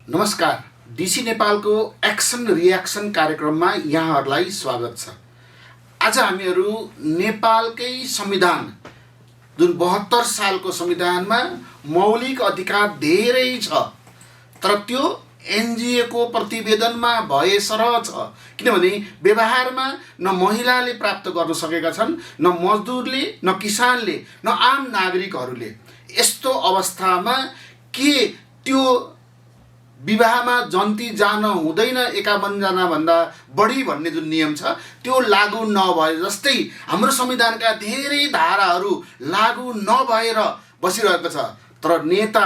नमस्कार। डीसी नेपालको action reaction कार्यक्रममा यहाँहरूलाई स्वागत छ। आज हामीहरू नेपालकै संविधान जुन 72 सालको संविधानमा मौलिक अधिकार धेरै छ, तर त्यो एनजिओको प्रतिवेदनमा भएसरह छ। किनभने व्यवहारमा न महिलाले प्राप्त गर्न सकेका छन्, न मजदुरले, न किसानले, न आम नागरिकहरूले। यस्तो अवस्थामा के त्यो विवाहमा जन्ती जान हुँदैन 51 जना भन्दा बढी भन्ने जुन नियम छ त्यो लागू नभए जस्तै हाम्रो संविधानका धेरै धाराहरू लागू नभएर बसिरहेको छ। तर नेता,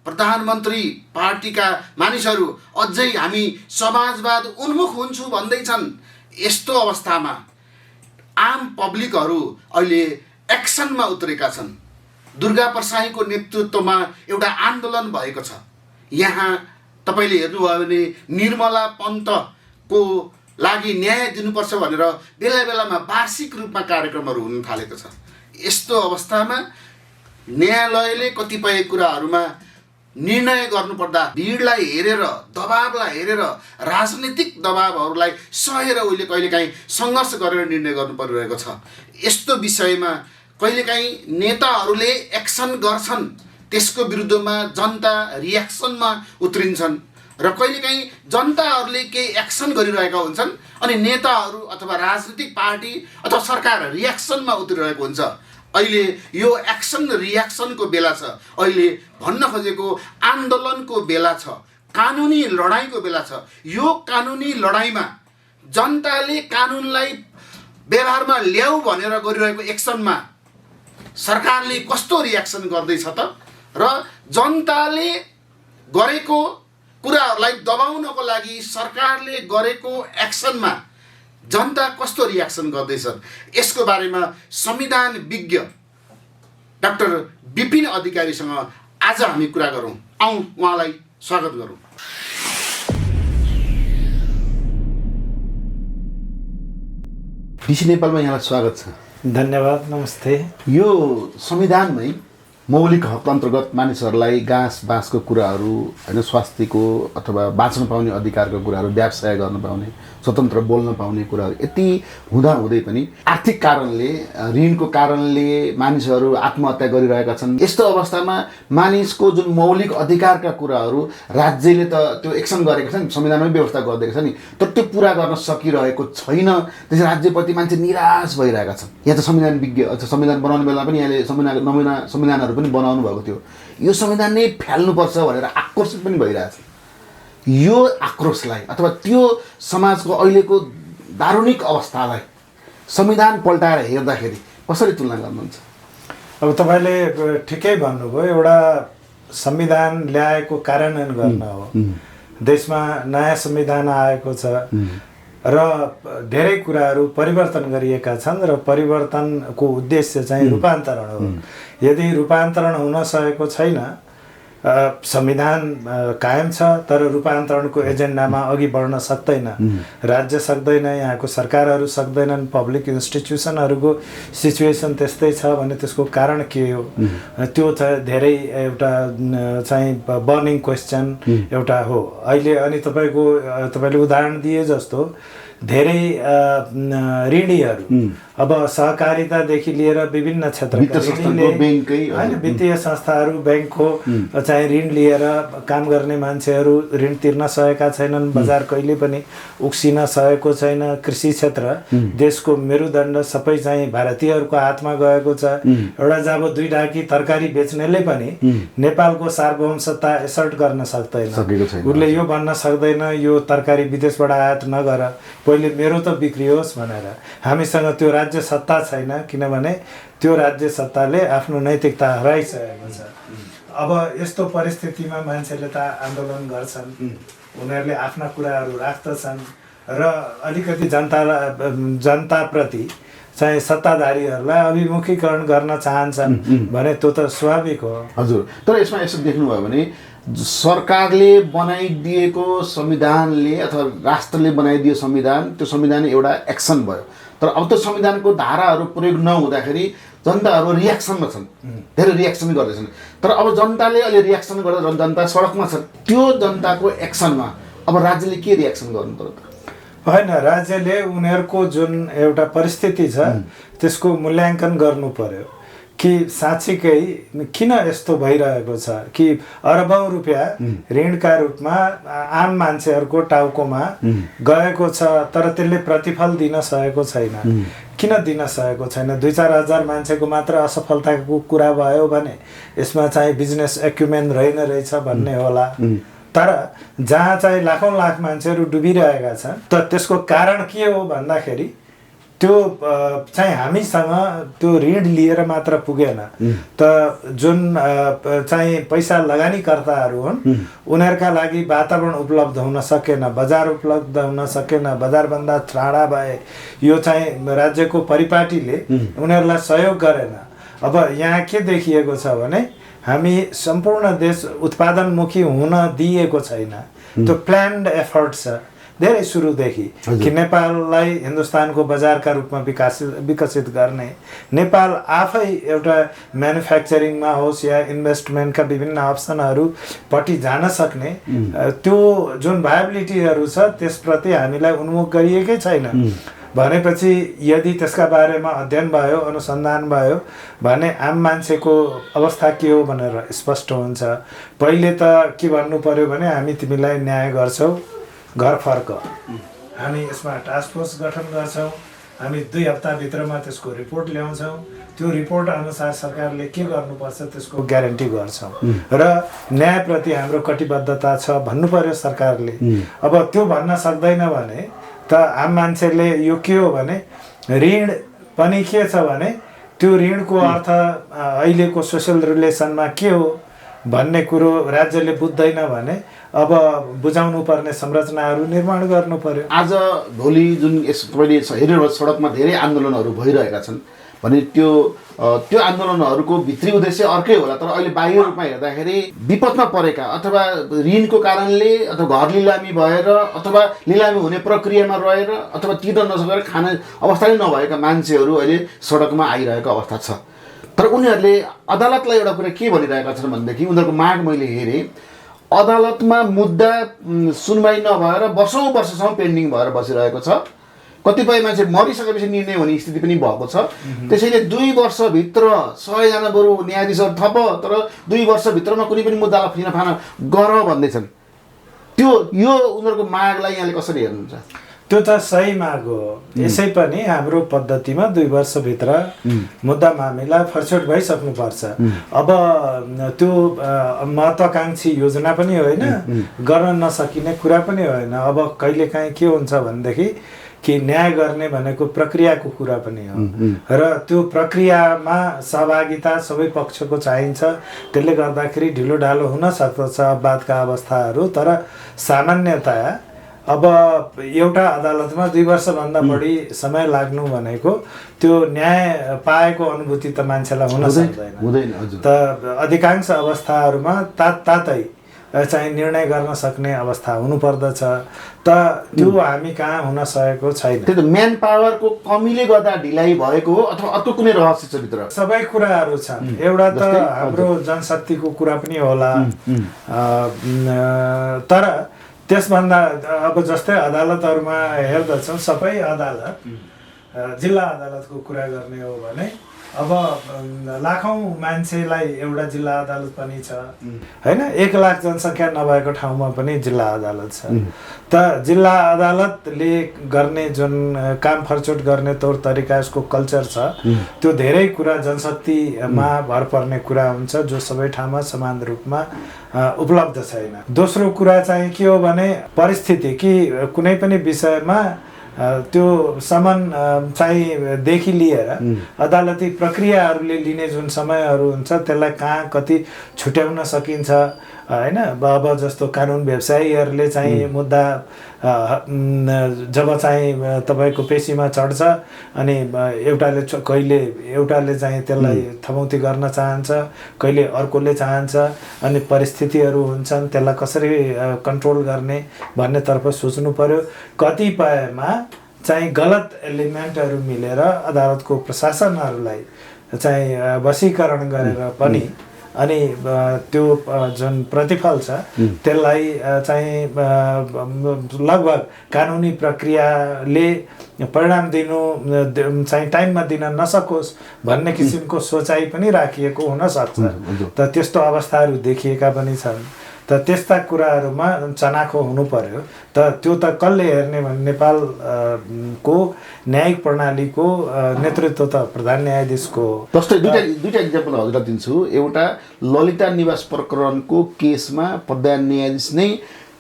प्रधानमन्त्री, पार्टीका मानिसहरू अझै हामी समाजवाद उन्मुख हुन्छु भन्दैछन्। यस्तो अवस्थामा आम पब्लिकहरू अहिले एक्सनमा उत्रेका छन्। दुर्गा प्रसाईको नेतृत्वमा एउटा आन्दोलन भएको छ। यहाँ तपाईले हेर्नुभयो भने निर्मला पन्तको लागि न्याय दिनुपर्छ भनेर बेला बेलामा वार्षिक रूपमा कार्यक्रमहरू हुन थालेको छ। यस्तो अवस्थामा न्यायालयले कतिपय कुराहरूमा निर्णय गर्नुपर्दा भिडलाई हेरेर, दबावलाई हेरेर, राजनीतिक दबावहरूलाई सहेर उहिले कहिलेकाहीँ सङ्घर्ष गरेर निर्णय गर्नु परिरहेको छ। यस्तो विषयमा कहिलेकाहीँ नेताहरूले एक्सन गर्छन्, त्यसको विरुद्धमा जनता रियाक्सनमा उत्रिन्छन् र कहिलेकाहीँ जनताहरूले केही एक्सन गरिरहेका हुन्छन् अनि नेताहरू अथवा राजनीतिक पार्टी अथवा सरकार रियाक्सनमा उत्रिरहेको हुन्छ। अहिले यो एक्सन रियाक्सनको बेला छ। अहिले भन्न खोजेको आन्दोलनको बेला छ, कानुनी लडाइँको बेला छ। यो कानुनी लडाइँमा जनताले कानुनलाई व्यवहारमा ल्याऊ भनेर गरिरहेको एक्सनमा सरकारले कस्तो रियाक्सन गर्दैछ त, र जनताले गरेको कुराहरूलाई दबाउनको लागि सरकारले गरेको एक्सनमा जनता कस्तो रियाक्सन गर्दैछ, यसको बारेमा संविधान विज्ञ डाक्टर विपिन अधिकारीसँग आज हामी कुरा गरौँ। आउँ उहाँलाई स्वागत गरौँ। डीसी नेपालमा यहाँलाई स्वागत छ। धन्यवाद, नमस्ते। यो संविधानमै मौलिक हक अन्तर्गत मानिसहरूलाई घाँस बाँसको कुराहरू होइन, स्वास्थ्यको अथवा बाँच्न पाउने अधिकारको कुराहरू, व्यवसाय गर्न पाउने, स्वतन्त्र बोल्न पाउने कुराहरू यति हुँदाहुँदै पनि आर्थिक कारणले, ऋणको कारणले मानिसहरू आत्महत्या गरिरहेका छन्। यस्तो अवस्थामा मानिसको जुन मौलिक अधिकारका कुराहरू राज्यले त त्यो एक्सन गरेको छ नि, संविधानमै व्यवस्था गरिदिएको छ नि, तर त्यो पुरा गर्न सकिरहेको छैन। त्यसै राज्यप्रति मान्छे निराश भइरहेका छन्। यहाँ त संविधान विज्ञ, संविधान बनाउने बेला पनि यहाँले संविधानहरू पनि बनाउनु भएको थियो। यो संविधान नै फ्याल्नुपर्छ भनेर आक्रोशित पनि भइरहेछ। यो आक्रोशलाई अथवा त्यो समाजको अहिलेको दारुणिक अवस्थालाई संविधान पल्टाएर हेर्दाखेरि कसरी तुलना गर्नुहुन्छ? अब तपाईँले ठिकै भन्नुभयो, एउटा संविधान ल्याएको कार्यान्वयन गर्न हो। देशमा नयाँ संविधान आएको छ र धेरै कुराहरू परिवर्तन गरिएका छन् र परिवर्तनको उद्देश्य चाहिँ रूपान्तरण हो। यदि रूपान्तरण हुन सकेको छैन, संविधान कायम छ तर रूपान्तरणको एजेन्डामा अघि बढ्न सक्दैन, राज्य सक्दैन, यहाँको सरकारहरू सक्दैनन्, पब्लिक इन्स्टिट्युसनहरूको सिचुएसन त्यस्तै छ भने त्यसको कारण के हो? त्यो चाहिँ धेरै एउटा चाहिँ बर्निङ क्वेसन एउटा हो अहिले। अनि तपाईँले उदाहरण दिए जस्तो धेरै ऋणीहरू अब सहकारितादेखि लिएर विभिन्न क्षेत्रका वित्तीय संस्थाहरू, ब्याङ्कको चाहिँ ऋण लिएर काम गर्ने मान्छेहरू ऋण तिर्न सकेका छैनन्। बजार कहिले पनि उक्सिन सकेको छैन। कृषि क्षेत्र, देशको मेरुदण्ड सबै चाहिँ भारतीयहरूको हातमा गएको छ। एउटा जब 2 ढाकी तरकारी बेच्नेले पनि नेपालको सार्वभौमसत्ता एसर्ट गर्न सक्दैन। उसले यो भन्न सक्दैन यो तरकारी विदेशबाट आयात नगर, पहिले मेरो त बिक्रियोस् भनेर। हामीसँग त्यो राज्य सत्ता छैन, किनभने त्यो राज्य सत्ताले आफ्नो नैतिकता हराइसकेको छ। अब यस्तो परिस्थितिमा मान्छेले त आन्दोलन गर्छन्, उनीहरूले आफ्ना कुराहरू राख्दछन् र अलिकति जनताप्रति चाहिँ सत्ताधारीहरूलाई अभिमुखीकरण गर्न चाहन्छन् भने त्यो त स्वाभाविक हो। हजुर, तर यसमा यसो देख्नुभयो भने सरकारले बनाइदिएको संविधानले अथवा राष्ट्रले बनाइदियो संविधान, त्यो संविधान एउटा एक्सन भयो। तर अब त्यो संविधानको धाराहरू प्रयोग नहुँदाखेरि जनताहरू रियाक्सनमा छन्, धेरै रियाक्सन गर्दैछन्। तर अब जनताले अहिले रियाक्सन गर्दा जनता सडकमा छ, त्यो जनताको एक्सनमा अब राज्यले के रियाक्सन गर्नु पर्यो त? होइन, राज्यले उनीहरूको जुन एउटा परिस्थिति छ त्यसको मूल्याङ्कन गर्नु पर्यो कि साँच्चीकै किन यस्तो भइरहेको छ कि अरबौँ रुपियाँ ऋणका रूपमा आम मान्छेहरूको टाउकोमा गएको छ, तर त्यसले प्रतिफल दिन सकेको छैन। किन दिन सकेको छैन? 2-4 हजार मान्छेको मात्र असफलताको कुरा भयो भने यसमा चाहिँ बिजनेस एक्युमेन रहेछ भन्ने होला। तर जहाँ चाहिँ लाखौँ लाख मान्छेहरू डुबिरहेका छन्, त त्यसको कारण के हो भन्दाखेरि त्यो चाहिँ हामीसँग त्यो ऋण लिएर मात्र पुगेन। त जुन चाहिँ पैसा लगानीकर्ताहरू हुन् उनीहरूका लागि वातावरण उपलब्ध हुन सकेन, बजार उपलब्ध हुन सकेन, बजारभन्दा टाढा भए। यो चाहिँ राज्यको परिपाटीले उनीहरूलाई सहयोग गरेन। अब यहाँ के देखिएको छ भने हामी सम्पूर्ण देश उत्पादनमुखी हुन दिएको छैन। त्यो प्लान्ड एफर्ट छ धेरै सुरुदेखि कि नेपाललाई हिन्दुस्तानको बजारका रूपमा विकसित गर्ने, नेपाल आफै एउटा म्यानुफ्याक्चरिङमा होस् या इन्भेस्टमेन्टका विभिन्न अप्सनहरूपट्टि जान सक्ने त्यो जुन भायबिलिटीहरू छ त्यसप्रति हामीलाई उन्मुख गरिएकै छैन। भनेपछि यदि त्यसका बारेमा अध्ययन भयो, अनुसन्धान भयो भने आम मान्छेको अवस्था के हो भनेर स्पष्ट हुन्छ। पहिले त के भन्नु पर्यो भने हामी तिमीलाई न्याय गर्छौँ, घर फर्क। हामी यसमा टास्क फोर्स गठन गर्छौँ, हामी 2 हप्ताभित्रमा त्यसको रिपोर्ट ल्याउँछौँ, त्यो रिपोर्ट अनुसार सरकारले के गर्नुपर्छ त्यसको ग्यारेन्टी गर्छौँ र न्यायप्रति हाम्रो कटिबद्धता छ भन्नु पर्यो सरकारले। अब त्यो भन्न सक्दैन भने त आम मान्छेले यो के हो भने ऋण पनि के छ भने त्यो ऋणको अर्थ अहिलेको सोसल रिलेसनमा के हो भन्ने कुरो राज्यले बुझ्दैन भने अब बुझाउनु पर्ने संरचनाहरू निर्माण गर्नु पर्यो। आज भोलि जुन तपाईँले हेरिरहनु सडकमा धेरै आन्दोलनहरू भइरहेका छन् भने त्यो आन्दोलनहरूको भित्री उद्देश्य अर्कै होला, तर अहिले बाहिर रूपमा हेर्दाखेरि विपदमा परेका अथवा ऋणको कारणले अथवा घर लिलामी भएर अथवा लिलामी हुने प्रक्रियामा रहेर अथवा तिर्न नसकेर खाने अवस्था नै नभएका मान्छेहरू अहिले सडकमा आइरहेको अवस्था छ। तर उनीहरूले अदालतलाई एउटा कुरा के भनिरहेका छन् भनेदेखि उनीहरूको माग मैले हेरेँ, अदालतमा मुद्दा सुनवाई नभएर वर्षौँ पेन्डिङ भएर बसिरहेको छ। कतिपय मान्छे मरिसकेपछि निर्णय हुने स्थिति पनि भएको छ। त्यसैले 2 वर्षभित्र 100 जना बरु न्यायाधीशहरू थप, तर 2 वर्षभित्रमा कुनै पनि मुद्दालाई फिनाफाना गर भन्दैछन्। यो उनीहरूको मागलाई यहाँले कसरी हेर्नुहुन्छ? त्यो त सही माग हो। यसै पनि हाम्रो पद्धतिमा 2 वर्षभित्र मुद्दा मामिला फरछोट भइसक्नुपर्छ। अब त्यो महत्त्वाकांक्षी योजना पनि होइन, गर्न नसकिने कुरा पनि होइन। अब कहिलेकाहीँ के हुन्छ भनेदेखि कि न्याय गर्ने भनेको प्रक्रियाको कुरा पनि हो र त्यो प्रक्रियामा सहभागिता सबै पक्षको चाहिन्छ। त्यसले गर्दाखेरि ढिलो ढालो हुन सक्दछ वादका अवस्थाहरू, तर सामान्यतया अब एउटा अदालतमा 2 वर्षभन्दा बढी समय लाग्नु भनेको त्यो न्याय पाएको अनुभूति त मान्छेलाई हुन सक्दैन। त अधिकांश अवस्थाहरूमा तातै चाहिँ निर्णय गर्न सक्ने अवस्था हुनुपर्दछ। त त्यो हामी कहाँ हुन सकेको छैन। त्यो त म्यान पावरको कमीले गर्दा ढिलाइ भएको हो अथवा अर्को कुनै रहस्य छ भित्र? सबै कुराहरू छन्। एउटा त हाम्रो जनशक्तिको कुरा पनि होला, तर त्यसभन्दा अब जस्तै अदालतहरूमा हेर्दछौँ, सबै अदालत जिल्ला अदालतको कुरा गर्ने हो भने अब लाखौँ मान्छेलाई एउटा जिल्ला अदालत पनि छ होइन। 1 लाख जनसङ्ख्या नभएको ठाउँमा पनि जिल्ला अदालत छ। त जिल्ला अदालतले गर्ने जुन काम फरछोट गर्ने तौर तरिका, यसको कल्चर छ, त्यो धेरै कुरा जनशक्तिमा भर पर्ने कुरा हुन्छ जो सबै ठाउँमा समान रूपमा उपलब्ध छैन। दोस्रो कुरा चाहिँ के हो भने परिस्थिति कि कुनै पनि विषयमा त्यो समन चाहिँ देखि लिएर अदालती प्रक्रियाहरूले लिने जुन समयहरू हुन्छ त्यसलाई कहाँ कति छुट्याउन सकिन्छ होइन। अब जस्तो कानुन व्यवसायीहरूले चाहिँ मुद्दा जब चाहिँ तपाईँको पेशीमा चढ्छ अनि एउटाले चाहिँ त्यसलाई थमौती गर्न चाहन्छ, कहिले अर्कोले चाहन्छ, अनि परिस्थितिहरू हुन्छन् त्यसलाई कसरी कन्ट्रोल गर्ने भन्नेतर्फ सोच्नु पर्यो। कतिपयमा चाहिँ गलत एलिमेन्टहरू मिलेर अदालतको प्रशासनहरूलाई चाहिँ वशीकरण गरेर पनि अनि त्यो जुन प्रतिफल छ त्यसलाई चाहिँ लगभग कानुनी प्रक्रियाले परिणाम दिनु चाहिँ टाइममा दिन नसकोस् भन्ने किसिमको सोचाइ पनि राखिएको हुनसक्छ। त त्यस्तो अवस्थाहरू देखिएका पनि छन्। त त्यस्ता कुराहरूमा चनाखो हुनु पर्यो। त त्यो त कसले हेर्ने भने नेपाल को न्यायिक प्रणालीको नेतृत्व त प्रधान न्यायाधीशको हो। जस्तै दुईटा इक्जाम्पल हजुरलाई दिन्छु। एउटा ललिता निवास प्रकरणको केसमा प्रधान न्यायाधीश नै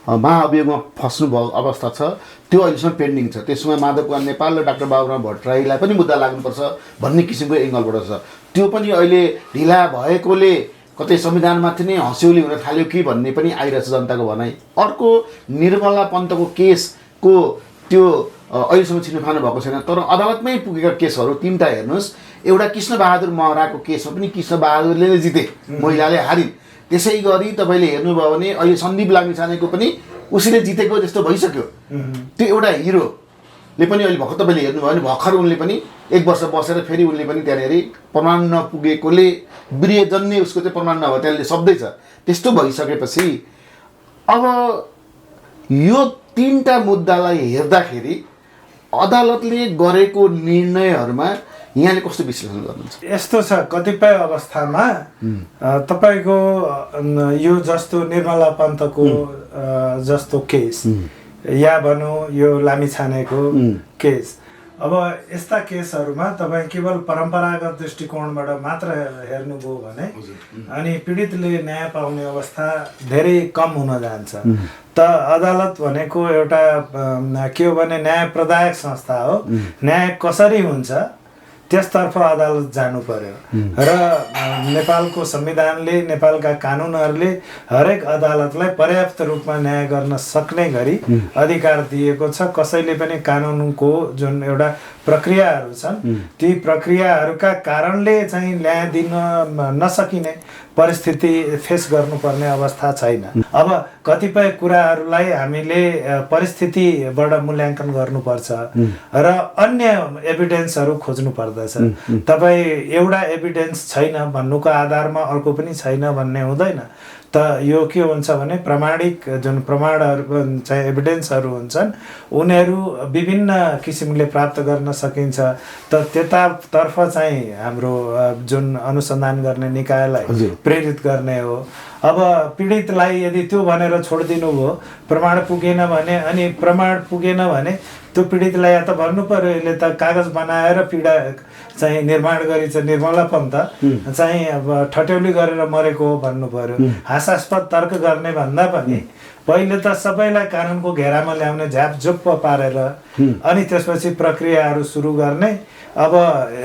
महाअभियोगमा फस्नु भएको अवस्था छ, त्यो अहिलेसम्म पेन्डिङ छ। त्यसमा माधव कुमार नेपाल र डाक्टर बाबुराम भट्टराईलाई पनि मुद्दा लाग्नुपर्छ भन्ने किसिमको एङ्गलबाट छ। त्यो पनि अहिले ढिला भएकोले कतै संविधानमाथि नै हँस्यौली हुन थाल्यो कि भन्ने पनि आइरहेछ जनताको भनाइ। अर्को निर्मला पन्तको केसको त्यो अहिलेसम्म छिनोफानो भएको छैन, तर अदालतमै पुगेका केसहरू 3टा हेर्नुहोस्। एउटा कृष्णबहादुर महराको केसमा पनि कृष्णबहादुरले नै जिते, महिलाले हारिन्। त्यसै गरी तपाईँले हेर्नुभयो भने अहिले सन्दीप लामिछानेको पनि उसले जितेको जस्तो भइसक्यो। त्यो एउटा हिरोले पनि अहिले भर्खर तपाईँले हेर्नुभयो भने भर्खर उनले पनि 1 वर्ष बसेर फेरि उनले पनि त्यहाँनिर प्रमाण नपुगेकोले वीर्यजन्य उसको चाहिँ प्रमाण नभयो त्यहाँले शब्दै छ। त्यस्तो भइसकेपछि अब यो 3टा मुद्दालाई हेर्दाखेरि अदालतले गरेको निर्णयहरूमा यहाँले कस्तो विश्लेषण गर्नुहुन्छ? यस्तो छ, कतिपय अवस्थामा तपाईँको यो जस्तो निर्मला पन्तको जस्तो केस या भनौँ यो लामिछानेको केस, अब यस्ता केसहरूमा तपाईँ केवल परम्परागत दृष्टिकोणबाट मात्र हेर्नुभयो भने अनि पीडितले न्याय पाउने अवस्था धेरै कम हुन जान्छ। त अदालत भनेको एउटा के हो भने न्याय प्रदायक संस्था हो। न्याय कसरी हुन्छ त्यसतर्फ अदालत जानु पर्यो र नेपालको संविधानले, नेपालका कानुनहरूले हरेक अदालतलाई पर्याप्त रूपमा न्याय गर्न सक्ने गरी अधिकार दिएको छ। कसैले पनि कानुनको जुन एउटा प्रक्रियाहरू छन् ती प्रक्रियाहरूका कारणले चाहिँ न्याय दिन नसकिने परिस्थिति फेस गर्नुपर्ने अवस्था छैन। अब कतिपय कुराहरूलाई हामीले परिस्थितिबाट मूल्याङ्कन गर्नुपर्छ र अन्य एभिडेन्सहरू खोज्नु पर्दछ। तपाईँ एउटा एभिडेन्स छैन भन्नुको आधारमा अर्को पनि छैन भन्ने हुँदैन। त यो के हुन्छ भने प्रामाणिक जुन प्रमाणहरू चाहिँ एभिडेन्सहरू हुन्छन् उनीहरू विभिन्न किसिमले प्राप्त गर्न सकिन्छ। त त्यतातर्फ चाहिँ हाम्रो जुन अनुसन्धान गर्ने निकायलाई प्रेरित गर्ने हो। अब पीडितलाई यदि त्यो भनेर छोडिदिनु भयो, प्रमाण पुगेन भने, अनि प्रमाण पुगेन भने त्यो पीडितलाई या त भन्नु पर्यो यसले त कागज बनाएर पीडा चाहिँ निर्माण गरी चाहिँ निर्मला पन्त चाहिँ अब ठट्यौली गरेर मरेको हो भन्नु पर्यो। हास्यास्पद तर्क गर्ने भन्दा पनि पहिले त सबैलाई कानुनको घेरामा ल्याउने, झ्यापझुप्प पारेर अनि त्यसपछि प्रक्रियाहरू सुरु गर्ने, अब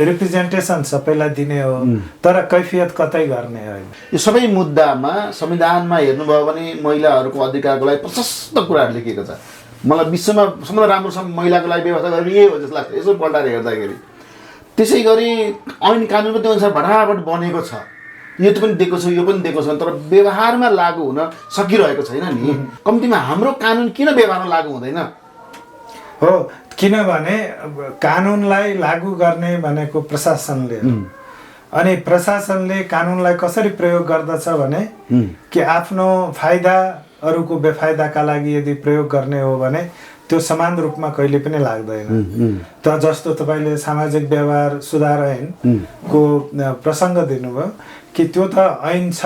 रिप्रेजेन्टेसन सबैलाई दिने हो, तर कैफियत कतै गर्ने होइन। यो सबै मुद्दामा संविधानमा हेर्नुभयो भने महिलाहरूको अधिकारको लागि प्रशस्त कुराहरू लेखिएको छ। मलाई विश्वमा सबभन्दा राम्रोसँग महिलाको लागि व्यवस्था गरेर यही हो जस्तो लाग्छ यसो पल्टाएर हेर्दाखेरि। त्यसै गरी ऐन कानुन पनि त्यो अनुसार भटाभट बनेको छ, यो पनि दिएको छ यो पनि दिएको छ, तर व्यवहारमा लागू हुन सकिरहेको छैन नि। कम्तीमा हाम्रो कानुन किन व्यवहारमा लागू हुँदैन हो? किनभने कानुनलाई लागू गर्ने भनेको प्रशासनले, अनि प्रशासनले कानुनलाई कसरी प्रयोग गर्दछ भने कि आफ्नो फाइदा अरूको बेफाइदाका लागि यदि प्रयोग गर्ने हो भने त्यो समान रूपमा कहिले पनि लाग्दैन। त जस्तो तपाईँले सामाजिक व्यवहार सुधार ऐनको प्रसङ्ग दिनुभयो कि त्यो त ऐन छ,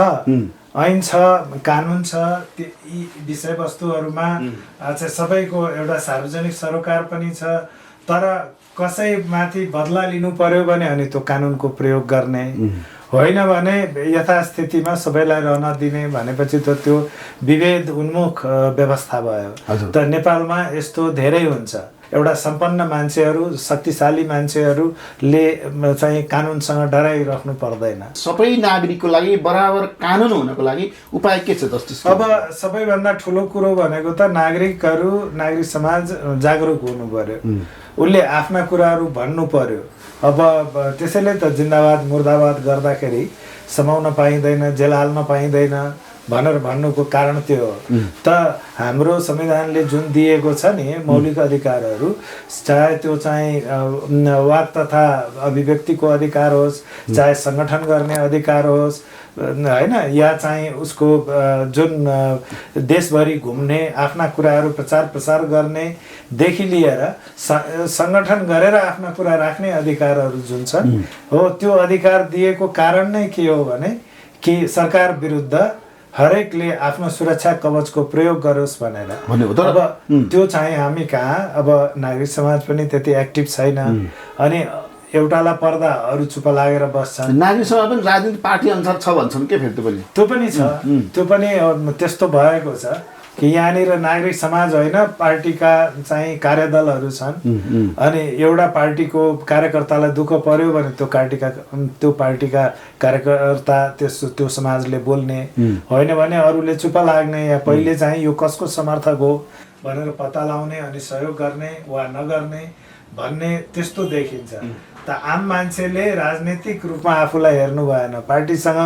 ऐन छ, कानुन छ, यी विषयवस्तुहरूमा चाहिँ सबैको एउटा सार्वजनिक सरोकार पनि छ, तर कसैमाथि बदला लिनु पर्यो भने अनि त्यो कानुनको प्रयोग गर्ने होइन भने यथास्थितिमा सबैलाई रहन दिने भनेपछि त त्यो विभेद उन्मुख व्यवस्था भयो। त नेपालमा यस्तो धेरै हुन्छ। एउटा सम्पन्न मान्छेहरू, शक्तिशाली मान्छेहरूले चाहिँ कानुनसँग डराइराख्नु पर्दैन। सबै नागरिकको लागि बराबर कानुन हुनको लागि उपाय के छ जस्टिस? अब सबैभन्दा ठुलो कुरो भनेको त नागरिक समाज जागरुक हुनु पर्यो, उसले आफ्ना कुराहरू भन्नु पर्यो। अब त्यसैले त जिन्दाबाद मुर्दाबाद गर्दाखेरि समाउन पाइँदैन, जेल हाल्न पाइँदैन, भनेर भन्नुको कारण त्यो हो। त हाम्रो संविधानले जुन दिएको छ नि मौलिक अधिकारहरू, चाहे त्यो चाहिँ वाक तथा अभिव्यक्तिको अधिकार होस्, चाहे सङ्गठन गर्ने अधिकार होस् होइन, या चाहिँ उसको जुन देशभरि घुम्ने, आफ्ना कुराहरू प्रचार प्रसार गर्नेदेखि लिएर सङ्गठन गरेर आफ्ना कुरा राख्ने अधिकारहरू जुन छन् हो, त्यो अधिकार दिएको कारण नै के हो भने कि सरकार विरुद्ध हरेकले आफ्नो सुरक्षा कवचको प्रयोग गरोस् भनेर। अब त्यो चाहिँ हामी कहाँ, अब नागरिक समाज पनि त्यति एक्टिभ छैन, अनि एउटालाई पर्दा अरू चुप लागेर बस्छन्। नागरिक समाज पनि राजनीतिक पार्टी अनुसार छ भन्छन् के, फेरि त्यो पनि छ, त्यो पनि त्यस्तो भएको छ कि यहाँनिर नागरिक समाज होइन, पार्टीका चाहिँ कार्यदलहरू छन्, अनि एउटा पार्टीको कार्यकर्तालाई दुःख पर्यो भने त्यो पार्टीका कार्यकर्ता त्यो समाजले बोल्ने, होइन भने अरूले चुप लाग्ने, या पहिले चाहिँ यो कसको समर्थक हो भनेर पत्ता लगाउने अनि सहयोग गर्ने वा नगर्ने भन्ने त्यस्तो देखिन्छ। त आम मान्छेले राजनीतिक रूपमा आफूलाई हेर्नु भएन, पार्टीसँग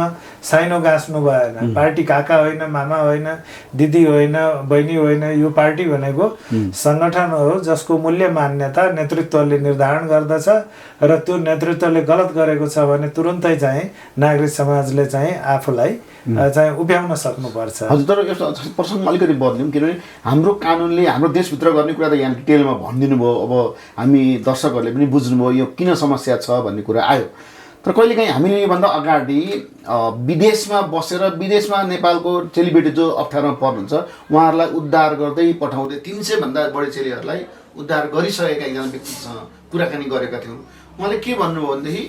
साइनो गाँच्नु भएन। पार्टी काका होइन, मामा होइन, दिदी होइन, बहिनी होइन, यो पार्टी भनेको सङ्गठन हो जसको मूल्य मान्यता नेतृत्वले निर्धारण गर्दछ, र त्यो नेतृत्वले गलत गरेको छ भने तुरुन्तै चाहिँ नागरिक समाजले चाहिँ आफूलाई चाहिँ उभ्याउन सक्नुपर्छ। हजुर, तर यस्तो प्रसङ्ग अलिकति बदल्यौँ, किनभने हाम्रो कानुनले हाम्रो देशभित्र गर्ने कुरा त यहाँ डिटेलमा भनिदिनु भयो। अब हामी दर्शकहरूले पनि बुझ्नुभयो यो किन समस्या छ भन्ने कुरा आयो। तर कहिलेकाहीँ हामीले योभन्दा अगाडि विदेशमा बसेर विदेशमा नेपालको चेलीबेटी जो अप्ठ्यारोमा पर्नुहुन्छ उहाँहरूलाई उद्धार गर्दै पठाउँदै 300 भन्दा बढी चेलीहरूलाई उद्धार गरिसकेका एकजना व्यक्तिसँग कुराकानी गरेका थियौँ। उहाँले के भन्नुभयो भनेदेखि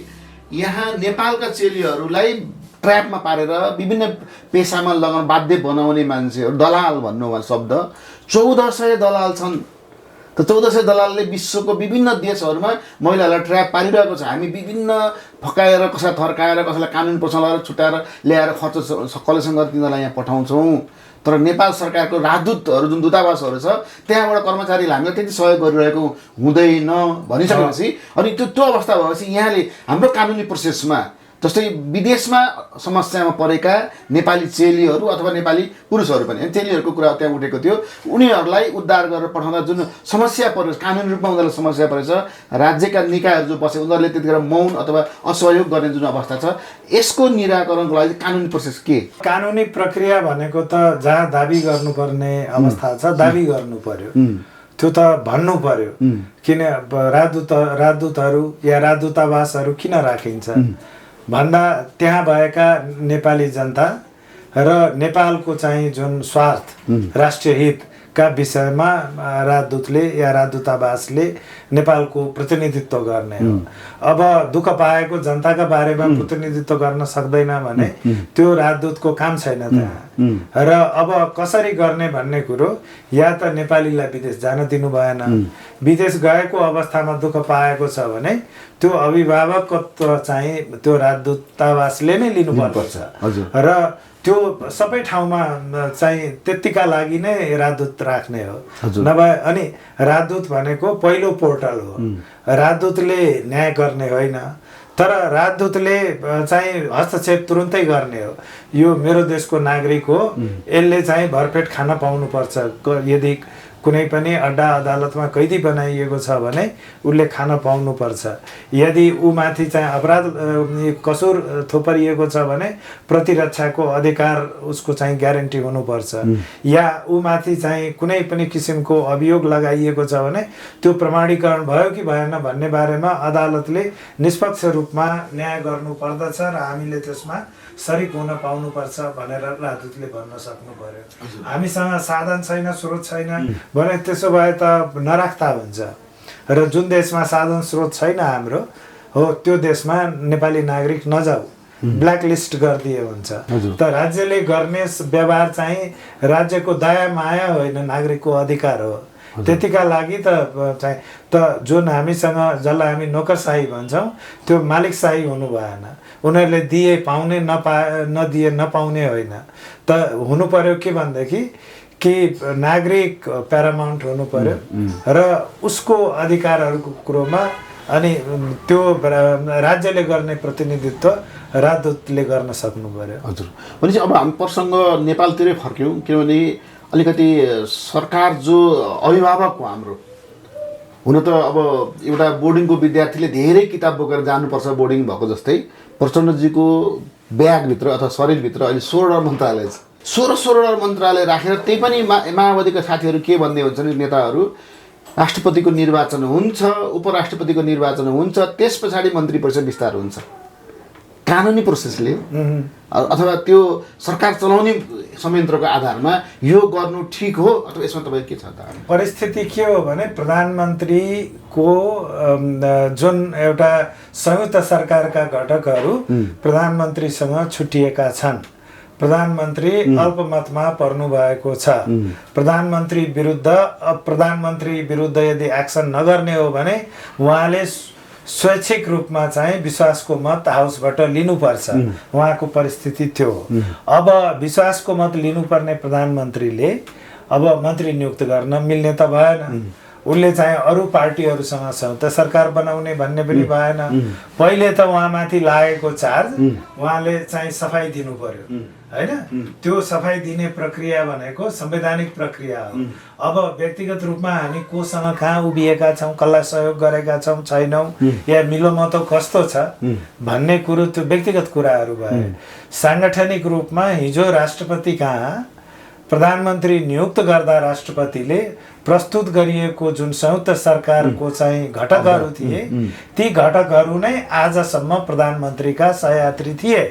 यहाँ नेपालका चेलीहरूलाई ट्र्यापमा पारेर विभिन्न पेसामा लगाउन बाध्य बनाउने मान्छेहरू, दलाल भन्नु उहाँ शब्द, 1400 दलाल छन्। त 1400 दलालले विश्वको विभिन्न देशहरूमा महिलाहरूलाई ट्र्याप पारिरहेको छ। हामी विभिन्न फकाएर, कसैलाई थर्काएर, कसैलाई कानुन पोषण लगाएर छुट्याएर ल्याएर खर्च कलेक्सन गरेर तिनीहरूलाई यहाँ पठाउँछौँ। तर नेपाल सरकारको राजदूतहरू जुन दूतावासहरू छ त्यहाँबाट कर्मचारीले हामीलाई त्यति सहयोग गरिरहेको हुँदैन भनिसकेपछि, अनि त्यो अवस्था भएपछि यहाँले हाम्रो कानुनी प्रोसेसमा जस्तै विदेशमा समस्यामा परेका नेपाली चेलीहरू अथवा नेपाली पुरुषहरू पनि, चेलीहरूको कुरा त्यहाँ उठेको थियो, उनीहरूलाई उद्धार गरेर पठाउँदा जुन समस्या परेछ, कानुनी रूपमा उनीहरूलाई समस्या परेछ, राज्यका निकायहरू जो बसे उनीहरूले त्यतिखेर मौन अथवा असहयोग गर्ने जुन अवस्था छ, यसको निराकरणको लागि कानुनी प्रोसेस के? कानुनी प्रक्रिया भनेको त जहाँ दाबी गर्नुपर्ने अवस्था छ दाबी गर्नु पर्यो, त्यो त भन्नु पर्यो। किन राजदूतहरू या राजदूतावासहरू किन राखिन्छ भन्दा त्यहाँ भएका नेपाली जनता र नेपालको चाहिँ जुन स्वार्थ, राष्ट्रिय हितका विषयमा राजदूतले या राजदूतावासले नेपालको प्रतिनिधित्व गर्ने हो। अब दुःख पाएको जनताका बारेमा प्रतिनिधित्व गर्न सक्दैन भने त्यो राजदूतको काम छैन त्यहाँ। र अब कसरी गर्ने भन्ने कुरो, या त नेपालीलाई विदेश जान दिनु भएन, विदेश गएको अवस्थामा दुःख पाएको छ भने त्यो अभिभावकत्व चाहिँ त्यो राजदूतावासले नै लिनुपर्छ, र त्यो सबै ठाउँमा चाहिँ त्यतिका लागि नै राजदूत राख्ने हो। नभए अनि राजदूत भनेको पहिलो पोर्टल हो, राजदूतले न्याय गर्ने होइन, तर राजदूतले चाहिँ हस्तक्षेप तुरुन्तै गर्ने हो। यो मेरो देशको नागरिक हो, यसले चाहिँ भरपेट खान पाउनुपर्छ। यदि कुनै पनि अड्डा अदालतमा कैदी बनाइएको छ भने उसले खान पाउनुपर्छ। यदि ऊ माथि चाहिँ अपराध कसुर थोपरिएको छ भने प्रतिरक्षाको अधिकार उसको चाहिँ ग्यारेन्टी हुनुपर्छ। या ऊ माथि चाहिँ कुनै पनि किसिमको अभियोग लगाइएको छ भने त्यो प्रमाणीकरण भयो कि भएन भन्ने बारेमा अदालतले निष्पक्ष रूपमा न्याय गर्नुपर्दछ र हामीले त्यसमा सरिक हुन पाउनुपर्छ भनेर राजदूतले भन्न सक्नु पर्यो। हामीसँग साधन छैन, स्रोत छैन भने त्यसो भए त नराख्दा हुन्छ। र जुन देशमा साधन स्रोत छैन हाम्रो हो त्यो देशमा नेपाली नागरिक नजाऊ, ब्ल्याकलिस्ट गरिदिए हुन्छ। त राज्यले गर्ने व्यवहार चाहिँ राज्यको दया माया होइन, नागरिकको अधिकार हो। त्यतिका लागि त जुन हामीसँग जसलाई हामी नोकरशाही भन्छौँ त्यो मालिकशाही हुनु भएन। उनीहरूले दिए पाउने, नदिए नपाउने होइन। त हुनु पर्यो के भनेदेखि कि नागरिक प्यारामाउन्ट हुनु पर्यो र उसको अधिकारहरूको कुरोमा अनि त्यो राज्यले गर्ने प्रतिनिधित्व राजदूतले गर्न सक्नु पर्यो। हजुर, भनेपछि अब हामी प्रसङ्ग नेपालतिरै फर्क्यौँ, किनभने अलिकति सरकार जो अभिभावक हो हाम्रो, हुन त अब एउटा बोर्डिङको विद्यार्थीले धेरै किताब बोकेर जानुपर्छ बोर्डिङ भएको जस्तै प्रचण्डजीको ब्यागभित्र अथवा शरीरभित्र अहिले 16 मन्त्रालय छ। 16 मन्त्रालय राखेर त्यही पनि माओवादीका साथीहरू के भन्दै हुन्छन् नेताहरू, राष्ट्रपतिको निर्वाचन हुन्छ, उपराष्ट्रपतिको निर्वाचन हुन्छ, त्यस पछाडि मन्त्री परिषद विस्तार हुन्छ। कानुनी प्रोसेसले अथवा त्यो सरकार चलाउने संयन्त्रको आधारमा यो गर्नु ठिक हो अथवा यसमा तपाईँ के छ त? परिस्थिति के हो भने प्रधानमन्त्रीको जुन एउटा संयुक्त सरकारका घटकहरू प्रधानमन्त्रीसँग छुट्टिएका छन्। प्रधानमन्त्री अल्पमतमा पर्नु भएको छ। प्रधानमन्त्री विरुद्ध यदि एक्सन नगर्ने हो भने उहाँले स्वैच्छिक रूपमा चाहिँ विश्वासको मत हाउसबाट लिनुपर्छ। उहाँको परिस्थिति थियो। अब विश्वासको मत लिनुपर्ने प्रधानमन्त्रीले अब मन्त्री नियुक्त गर्न मिल्ने त भएन। उसले चाहिँ अरू पार्टीहरूसँग संयुक्त सरकार बनाउने भन्ने पनि भएन। पहिले त उहाँमाथि लागेको चार्ज उहाँले चाहिँ सफाई दिनु पर्यो, हैन? त्यो सफाई दिने प्रक्रिया भनेको संवैधानिक प्रक्रिया हो। अब व्यक्तिगत रूपमा हामी कोसँग कहाँ उभिएका छौँ, कसलाई सहयोग गरेका छौँ छैनौँ, या मिलोमतो कस्तो छ भन्ने कुरो त्यो व्यक्तिगत कुराहरू भए। साङ्गठनिक रूपमा हिजो राष्ट्रपति कहाँ प्रधानमन्त्री नियुक्त गर्दा राष्ट्रपतिले प्रस्तुत गरिएको जुन संयुक्त सरकारको चाहिँ घटकहरू थिए, ती घटकहरू नै आजसम्म प्रधानमन्त्रीका सहयात्री थिए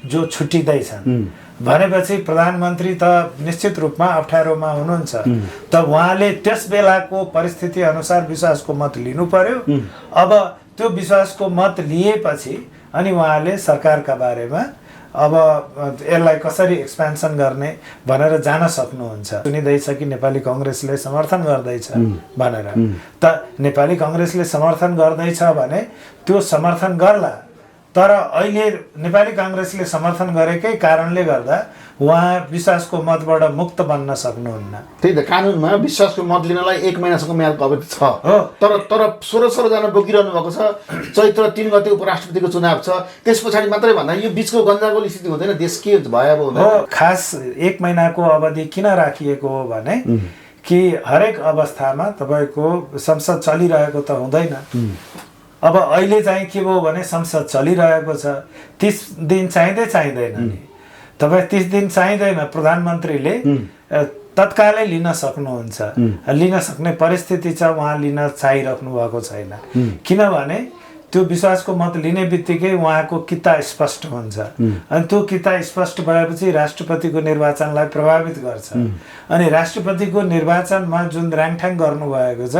जो छुट्टिँदैछन्। भनेपछि प्रधानमन्त्री त निश्चित रूपमा अप्ठ्यारोमा हुनुहुन्छ। त उहाँले त्यस बेलाको परिस्थिति अनुसार विश्वासको मत लिनु पर्यो। अब त्यो विश्वासको मत लिएपछि अनि उहाँले सरकारका बारेमा अब यसलाई कसरी एक्सपेन्सन गर्ने भनेर जान सक्नुहुन्छ। सुनिँदैछ कि नेपाली कांग्रेसले समर्थन गर्दैछ भनेर। त नेपाली कांग्रेसले समर्थन गर्दैछ भने त्यो समर्थन गर्ला, तर अहिले नेपाली कांग्रेसले समर्थन गरेकै कारणले गर्दा उहाँ विश्वासको मतबाट मुक्त बन्न सक्नुहुन्न। त्यही त कानुनमा विश्वासको मत लिनलाई 1 महिनासम्म म्यादको अवधि छ। तर 16 जना बोकिरहनु भएको छ। चैत्र 3 गते उपराष्ट्रपतिको चुनाव छ, त्यस पछाडि मात्रै भन्दा यो बिचको गन्जागोल स्थिति हुँदैन। देश के भयो अब हुँदैन। खास 1 महिनाको अवधि किन राखिएको हो भने कि हरेक अवस्थामा तपाईँको संसद चलिरहेको त हुँदैन। अब अहिले चाहिँ के भयो भने संसद चलिरहेको छ, 30 दिन चाहिँदैन नि। तपाईँ 30 दिन चाहिँदैन, प्रधानमन्त्रीले तत्कालै लिन सक्नुहुन्छ। लिन सक्ने परिस्थिति छ, उहाँ लिन चाहिराख्नु भएको छैन। किनभने त्यो विश्वासको मत लिने बित्तिकै उहाँको किता स्पष्ट हुन्छ। अनि त्यो किता स्पष्ट भएपछि राष्ट्रपतिको निर्वाचनलाई प्रभावित गर्छ। अनि राष्ट्रपतिको निर्वाचनमा जुन ऱ्याङठ्याङ गर्नुभएको छ,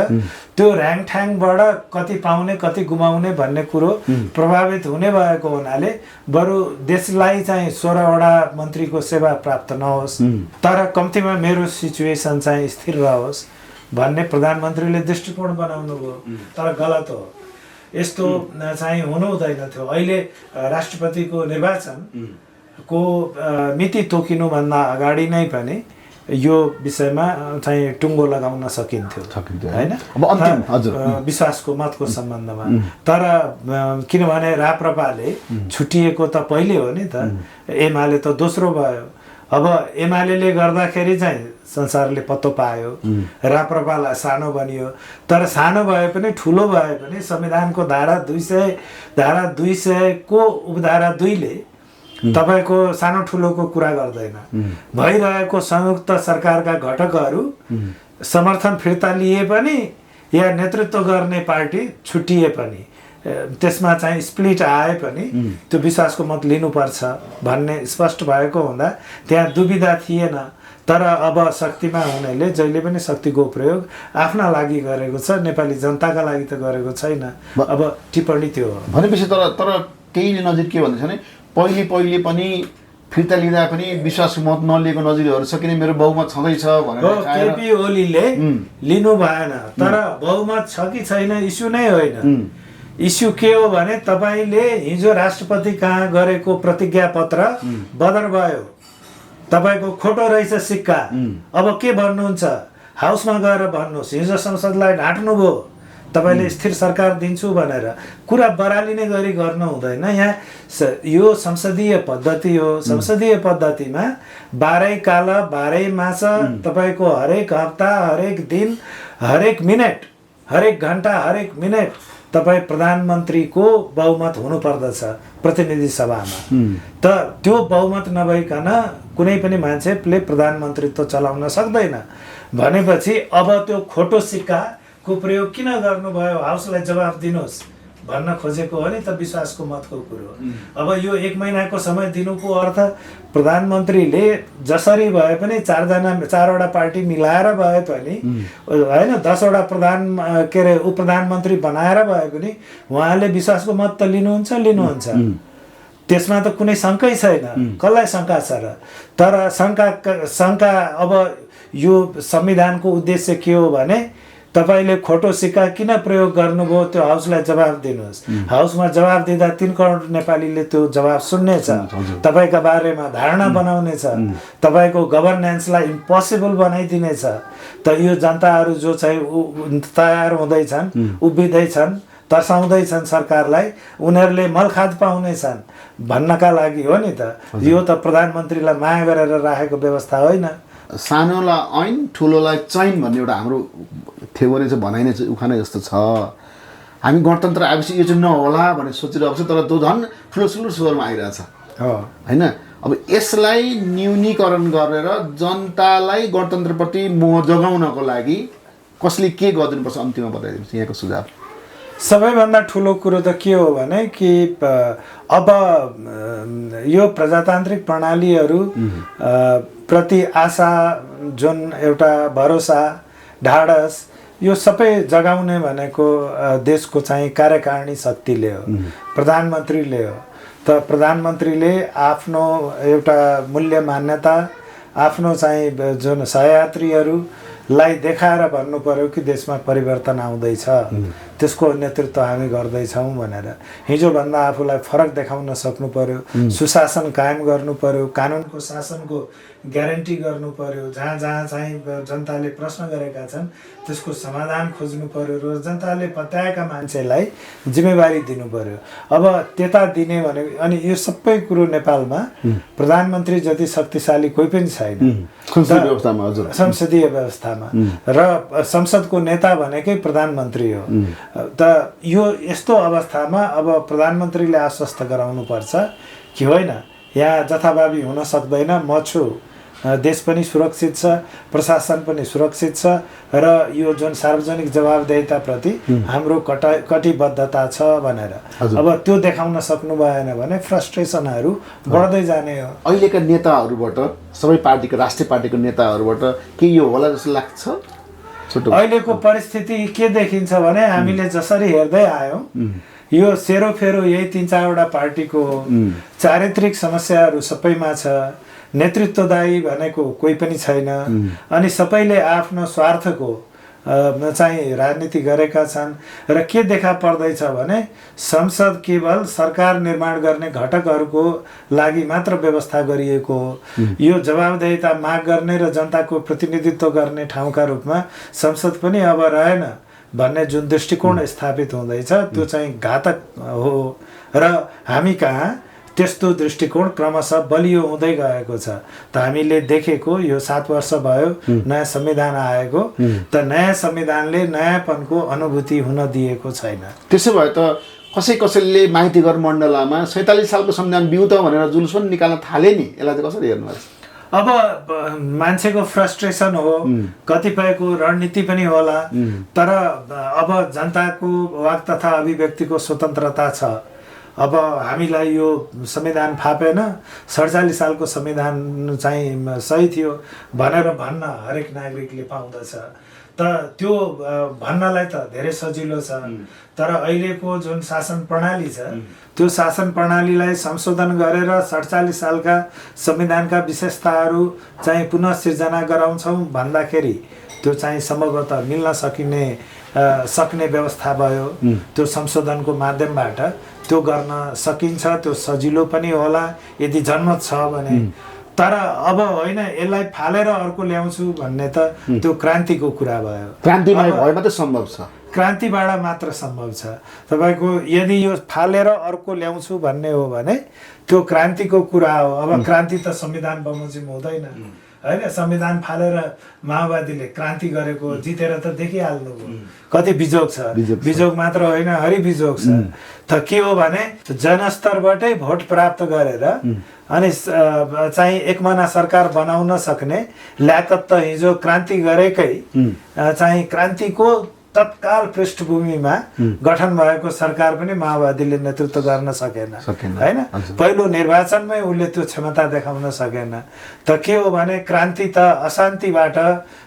त्यो ऱ्याङठ्याङबाट कति पाउने कति गुमाउने भन्ने कुरो प्रभावित हुने भएको हुनाले बरु देशलाई चाहिँ 16वटा मन्त्रीको सेवा प्राप्त नहोस्, तर कम्तीमा मेरो सिचुएसन चाहिँ स्थिर रहोस् भन्ने प्रधानमन्त्रीले दृष्टिकोण बनाउनु भयो। तर गलत हो, यस्तो चाहिँ हुनु हुँदैन थियो। अहिले राष्ट्रपतिको निर्वाचनको मिति तोकिनुभन्दा अगाडि नै पनि यो विषयमा चाहिँ टुङ्गो लगाउन सकिन्थ्यो, हैन? अब अन्तिम हजुर विश्वासको मतको सम्बन्धमा। तर किनभने राप्रपाले छुटिएको त पहिले हो नि त, एमाले त दोस्रो भयो। अब एमाले गर्दाखेरि चाहिँ संसारले पत्तो पायो, राप्रपालाई सानो बनियो। तर सानो भए पनि ठुलो भए पनि संविधानको धारा 200 को उपधारा 2 ले तपाईको सानो ठुलोको कुरा गर्दैन। भइरहेको संयुक्त सरकारका घटकहरू समर्थन फिर्ता लिए पनि या नेतृत्व गर्ने पार्टी छुट्टिए पनि, त्यसमा चाहिँ स्प्लिट आए पनि त्यो विश्वासको मत लिनुपर्छ भन्ने स्पष्ट भएको हुँदा त्यहाँ दुविधा थिएन। तर अब शक्तिमा हुनेले जहिले पनि शक्तिको प्रयोग आफ्ना लागि गरेको छ, नेपाली जनताका लागि त गरेको छैन। अब टिप्पणी त्यो हो भनेपछि तर केहीले नजिर के भन्दैछ भने पहिले पनि फिर्ता लिँदा पनि विश्वासको मत नलिएको नजिरहरू छ, किन मेरो बहुमत छँदैछ भनेर केपी ओलीले लिनु भएन। तर बहुमत छ कि छैन इस्यु नै होइन। इस्यु के हो भने तपाईले हिजो राष्ट्रपति कहाँ गरेको प्रतिज्ञा पत्र बदर भयो, तपाईको खोटो रहेछ सिक्का। अब के भन्नुहुन्छ, हाउसमा गएर भन्नुहोस्। हिजो संसदलाई ढाँट्नु भयो, तपाईँले स्थिर सरकार दिन्छु भनेर कुरा बरालिने गरी गर्नु हुँदैन। यहाँ यो संसदीय पद्धति हो। संसदीय पद्धतिमा 12 काल 12 मास तपाईँको हरेक हप्ता, हरेक दिन, हरेक मिनट, हरेक घन्टा, हरेक मिनट तपाईँ प्रधानमन्त्रीको बहुमत हुनुपर्दछ प्रतिनिधि सभामा। त त्यो बहुमत नभइकन कुनै पनि मान्छेले प्रधानमन्त्रीत्व चलाउन सक्दैन भनेपछि अब त्यो खोटो सिक्काको प्रयोग किन गर्नुभयो, हाउसलाई जवाफ दिनुहोस् भन्न खोजेको हो नि त विश्वासको मतको कुरो। अब यो 1 महिनाको समय दिनुको अर्थ प्रधानमन्त्रीले जसरी भए पनि 4वटा पार्टी मिलाएर भए पनि होइन, 10वटा उपप्रधानमन्त्री बनाएर भए पनि उहाँले विश्वासको मत त लिनुहुन्छ। त्यसमा त कुनै शङ्कै छैन। कसलाई शङ्का छ र? तर शङ्का अब यो संविधानको उद्देश्य के हो भने तपाईले खोटो सिक्का किन प्रयोग गर्नुभयो त्यो हाउसलाई जवाफ दिनुहोस्। हाउसमा जवाफ दिँदा 3 करोड नेपालीले त्यो जवाफ सुन्नेछ, तपाईका बारेमा धारणा बनाउनेछ, तपाईको गभर्नेन्सलाई इम्पोसिबल बनाइदिनेछ। त यो जनताहरू जो चाहिँ तयार हुँदैछन्, उभिँदैछन्, तर्साउँदैछन् सरकारलाई, उनीहरूले मलखाद पाउनेछन् भन्नका लागि हो नि त। यो त प्रधानमन्त्रीलाई माया गरेर राखेको व्यवस्था होइन। सानोलाई ऐन ठुलोलाई चैन भन्ने एउटा हाम्रो थ्योरी चाहिँ भनाइ नै उखानै जस्तो छ। हामी गणतन्त्र आएपछि यो चाहिँ नहोला भनेर सोचिरहेको छ, तर त्यो झन् ठुलो स्वरमा आइरहेछ होइन। अब यसलाई न्यूनीकरण गरेर जनतालाई गणतन्त्रप्रति मोह जगाउनको लागि कसले के गरिदिनुपर्छ अन्तिममा बताइदिनुहोस् यहाँको सुझाव। सबैभन्दा ठुलो कुरो त के हो भने कि अब यो प्रजातान्त्रिक प्रणालीहरू प्रति आशा, जुन एउटा भरोसा, ढाडस, यो सबै जगाउने भनेको देशको चाहिँ कार्यकारिणी शक्तिले हो, प्रधानमन्त्रीले हो। त प्रधानमन्त्रीले आफ्नो एउटा मूल्य मान्यता, आफ्नो चाहिँ जुन सहयात्रीहरूलाई देखाएर भन्नु पर्यो कि देशमा परिवर्तन आउँदैछ, त्यसको नेतृत्व हामी गर्दैछौँ भनेर। हिजोभन्दा आफूलाई फरक देखाउन सक्नु पर्यो, सुशासन कायम गर्नु पर्यो, कानुनको शासनको ग्यारेन्टी गर्नु पर्यो, जहाँ जहाँ चाहिँ जनताले प्रश्न गरेका छन् त्यसको समाधान खोज्नु पर्यो र जनताले पत्याएका मान्छेलाई जिम्मेवारी दिनु पर्यो। अब त्यता दिने भने अनि यो सबै कुरो नेपालमा प्रधानमन्त्री जति शक्तिशाली कोही पनि छैन संसदीय व्यवस्थामा, र संसदको नेता भनेकै प्रधानमन्त्री हो। त यो यस्तो अवस्थामा अब प्रधानमन्त्रीले आश्वस्त गराउनु पर्छ कि होइन, यहाँ जथाभावी हुन सक्दैन, म छु, देश पनि सुरक्षित छ, प्रशासन पनि सुरक्षित छ, र यो जुन सार्वजनिक जवाबदेहिताप्रति हाम्रो कटिबद्धता छ भनेर अब त्यो देखाउन सक्नु भएन भने फ्रस्ट्रेसनहरू बढ्दै जाने हो। अहिलेका नेताहरूबाट, सबै पार्टीको, राष्ट्रिय पार्टीको नेताहरूबाट के यो होला जस्तो लाग्छ? अहिलेको परिस्थिति के देखिन्छ भने हामीले जसरी हेर्दै आयौँ, यो सेरोफेरो यही 3-4वटा पार्टीको चारित्रिक समस्याहरू सबैमा छ, नेतृत्वदायी भनेको कोही पनि छैन, अनि सबैले आफ्नो स्वार्थको चाहिँ राजनीति गरेका छन्। र के देखा पर्दैछ भने संसद केवल सरकार निर्माण गर्ने घटकहरूको लागि मात्र व्यवस्था गरिएको हो। यो जवाबदेहिता माग गर्ने र जनताको प्रतिनिधित्व गर्ने ठाउँका रूपमा संसद पनि अब रहेन भन्ने जुन दृष्टिकोण स्थापित हुँदैछ त्यो चाहिँ घातक हो। र हामी कहाँ त्यस्तो दृष्टिकोण क्रमशः बलियो हुँदै गएको छ। त हामीले देखेको यो 7 वर्ष भयो नयाँ संविधान आएको, त नयाँ संविधानले नयाँपनको अनुभूति हुन दिएको छैन। त्यसो भए त कसैले माइतीघर मण्डलामा 47 सालको संविधान बिउ त भनेर जुलुस पनि निकाल्न थाले नि, यसलाई चाहिँ कसरी हेर्नुहुन्छ? अब मान्छेको फ्रस्ट्रेसन हो, कतिपयको रणनीति पनि होला, तर अब जनताको वाक तथा अभिव्यक्तिको स्वतन्त्रता छ। अब हामीलाई यो संविधान फापेन, 47 सालको संविधान चाहिँ सही थियो भनेर भन्न हरेक नागरिकले पाउँदछ। त त्यो भन्नलाई त धेरै सजिलो छ, तर अहिलेको जुन शासन प्रणाली छ त्यो शासन प्रणालीलाई संशोधन गरेर 47 सालका संविधानका विशेषताहरू चाहिँ पुनः सिर्जना गराउँछौँ भन्दाखेरि त्यो चाहिँ सम्भवतः मिल्न सक्ने व्यवस्था भयो। त्यो संशोधनको माध्यमबाट त्यो गर्न सकिन्छ, त्यो सजिलो पनि होला यदि जनमत छ भने। तर अब होइन, यसलाई फालेर अर्को ल्याउँछु भन्ने त त्यो क्रान्तिको कुरा भयो। क्रान्तिमय भए मात्रै सम्भव छ। क्रान्तिबाट मात्र सम्भव छ। तपाईँको यदि यो फालेर अर्को ल्याउँछु भन्ने हो भने त्यो क्रान्तिको कुरा हो। अब क्रान्ति त संविधान बमोजिम हुँदैन होइन। संविधान फालेर माओवादीले क्रान्ति गरेको जितेर त देखिहाल्नुभयो कति बिजोग छ। बिजोग मात्र होइन, हरि बिजोग छ। त के हो भने जनस्तरबाटै भोट प्राप्त गरेर अनि चाहिँ एकमना सरकार बनाउन सक्ने ल्याकत त हिजो क्रान्ति गरेकै चाहिँ क्रान्तिको तत्काल पृष्ठभूमिमा गठन भएको सरकार पनि माओवादीले नेतृत्व गर्न सकेन होइन। पहिलो निर्वाचनमै उसले त्यो क्षमता देखाउन सकेन। त के हो भने क्रान्ति त अशान्तिबाट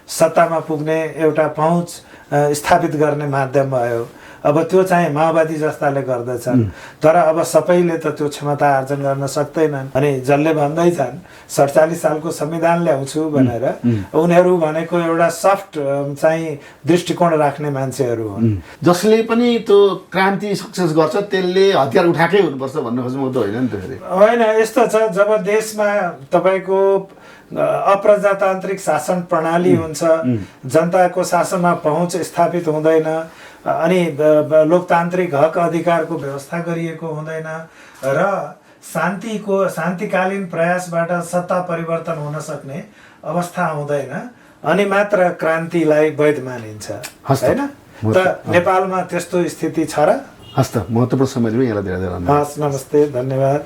सत्तामा पुग्ने एउटा पहुँच स्थापित गर्ने माध्यम भयो। अब त्यो चाहिँ माओवादी जस्ताले गर्दछन्, तर अब सबैले त त्यो क्षमता आर्जन गर्न सक्दैनन्। अनि जसले भन्दैछन् 47 सालको संविधान ल्याउँछु भनेर, उनीहरू भनेको एउटा सफ्ट चाहिँ दृष्टिकोण राख्ने मान्छेहरू हुन्। जसले पनि त्यो क्रान्ति सक्सेस गर्छ त्यसले हतियार उठाएकै हुनुपर्छ भन्ने खोज्नु त होइन नि त फेरि। होइन, यस्तो छ जब देशमा तपाईँको अप्रजातान्त्रिक शासन प्रणाली हुन्छ, जनताको शासनमा पहुँच स्थापित हुँदैन अनि लोकतान्त्रिक हक अधिकारको व्यवस्था गरिएको हुँदैन र शान्तिकालीन प्रयासबाट सत्ता परिवर्तन हुन सक्ने अवस्था हुँदैन, अनि मात्र क्रान्तिलाई वैध मानिन्छ होइन। त नेपालमा त्यस्तो स्थिति छ र? हस् त, महत्त्वपूर्ण समय दिनु। यहाँलाई धेरै धेरै धन्यवाद। हस्, नमस्ते, धन्यवाद।